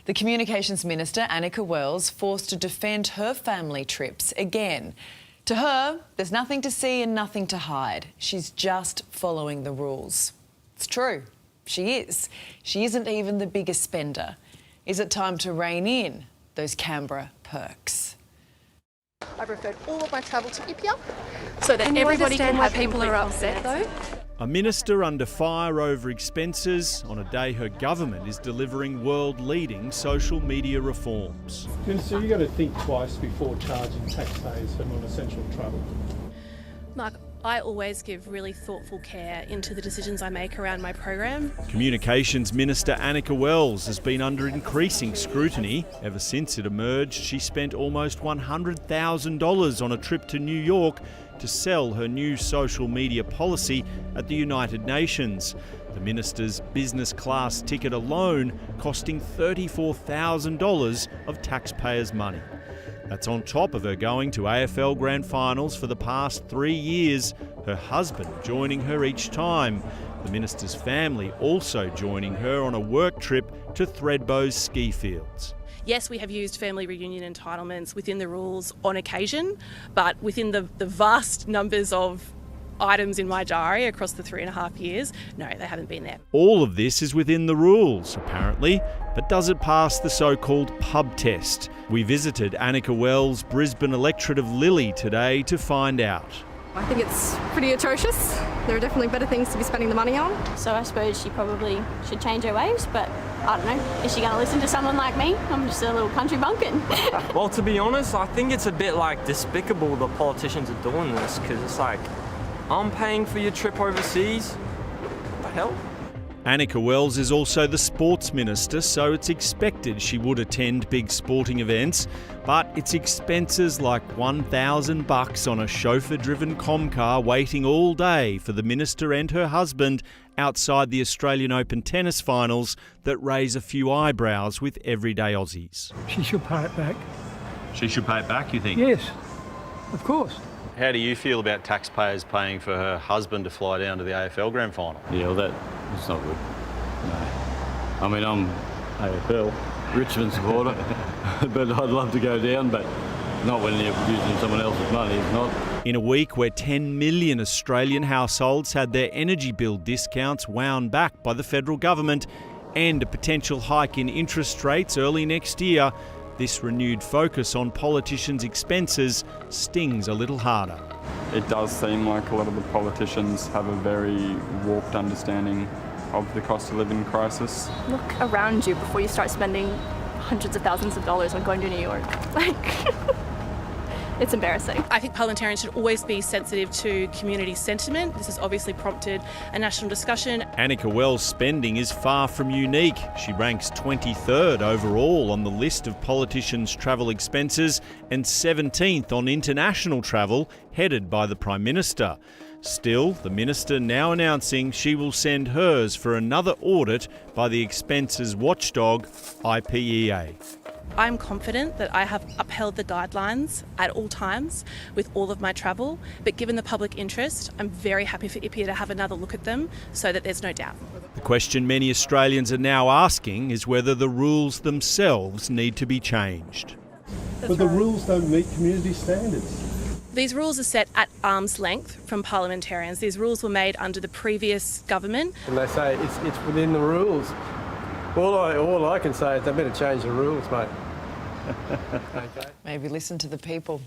The Communications Minister, Annika Wells, forced to defend her family trips again. To her, there's nothing to see and nothing to hide. She's just following the rules. It's true, she is. She isn't even the biggest spender. Is it time to rein in those Canberra perks? I've referred all of my travel to IPIA so that everybody can have people are upset though. A minister under fire over expenses on a day her government is delivering world-leading social media reforms. So you've got to think twice before charging taxpayers for non-essential travel. Mark, I always give really thoughtful care into the decisions I make around my program. Communications Minister Annika Wells has been under increasing scrutiny. Ever since it emerged, she spent almost $100,000 on a trip to New York to sell her new social media policy at the United Nations. The minister's business class ticket alone costing $34,000 of taxpayers' money. That's on top of her going to AFL Grand Finals for the past 3 years, her husband joining her each time. The minister's family also joining her on a work trip to Thredbo's ski fields. Yes, we have used family reunion entitlements within the rules on occasion, but within the vast numbers of items in my diary across the 3.5 years, no, they haven't been there. All of this is within the rules, apparently, but does it pass the so-called pub test? We visited Annika Wells' Brisbane electorate of Lilly today to find out. I think it's pretty atrocious. There are definitely better things to be spending the money on. So I suppose she probably should change her ways, but I don't know. Is she going to listen to someone like me? I'm just a little country bumpkin. Well, to be honest, I think it's a bit despicable the politicians are doing this, because it's like, I'm paying for your trip overseas. What the hell? Annika Wells is also the sports minister, so it's expected she would attend big sporting events, but it's expenses like $1,000 on a chauffeur-driven Comcar waiting all day for the minister and her husband outside the Australian Open tennis finals that raise a few eyebrows with everyday Aussies. She should pay it back. She should pay it back, you think? Yes, of course. How do you feel about taxpayers paying for her husband to fly down to the AFL Grand Final? Yeah, well, that's not good. No. I mean, I'm AFL, Richmond supporter, but I'd love to go down, but not when you're using someone else's money, it's not. In a week where 10 million Australian households had their energy bill discounts wound back by the federal government and a potential hike in interest rates early next year, this renewed focus on politicians' expenses stings a little harder. It does seem like a lot of the politicians have a very warped understanding of the cost of living crisis. Look around you before you start spending hundreds of thousands of dollars on going to New York. It's embarrassing. I think parliamentarians should always be sensitive to community sentiment. This has obviously prompted a national discussion. Annika Wells' spending is far from unique. She ranks 23rd overall on the list of politicians' travel expenses and 17th on international travel, headed by the Prime Minister. Still, the minister now announcing she will send hers for another audit by the expenses watchdog IPEA. I'm confident that I have upheld the guidelines at all times with all of my travel, but given the public interest, I'm very happy for IPIA to have another look at them so that there's no doubt. The question many Australians are now asking is whether the rules themselves need to be changed. But the rules don't meet community standards. These rules are set at arm's length from parliamentarians. These rules were made under the previous government. And they say it's within the rules. All I can say is they better change the rules, mate. Okay. Maybe listen to the people.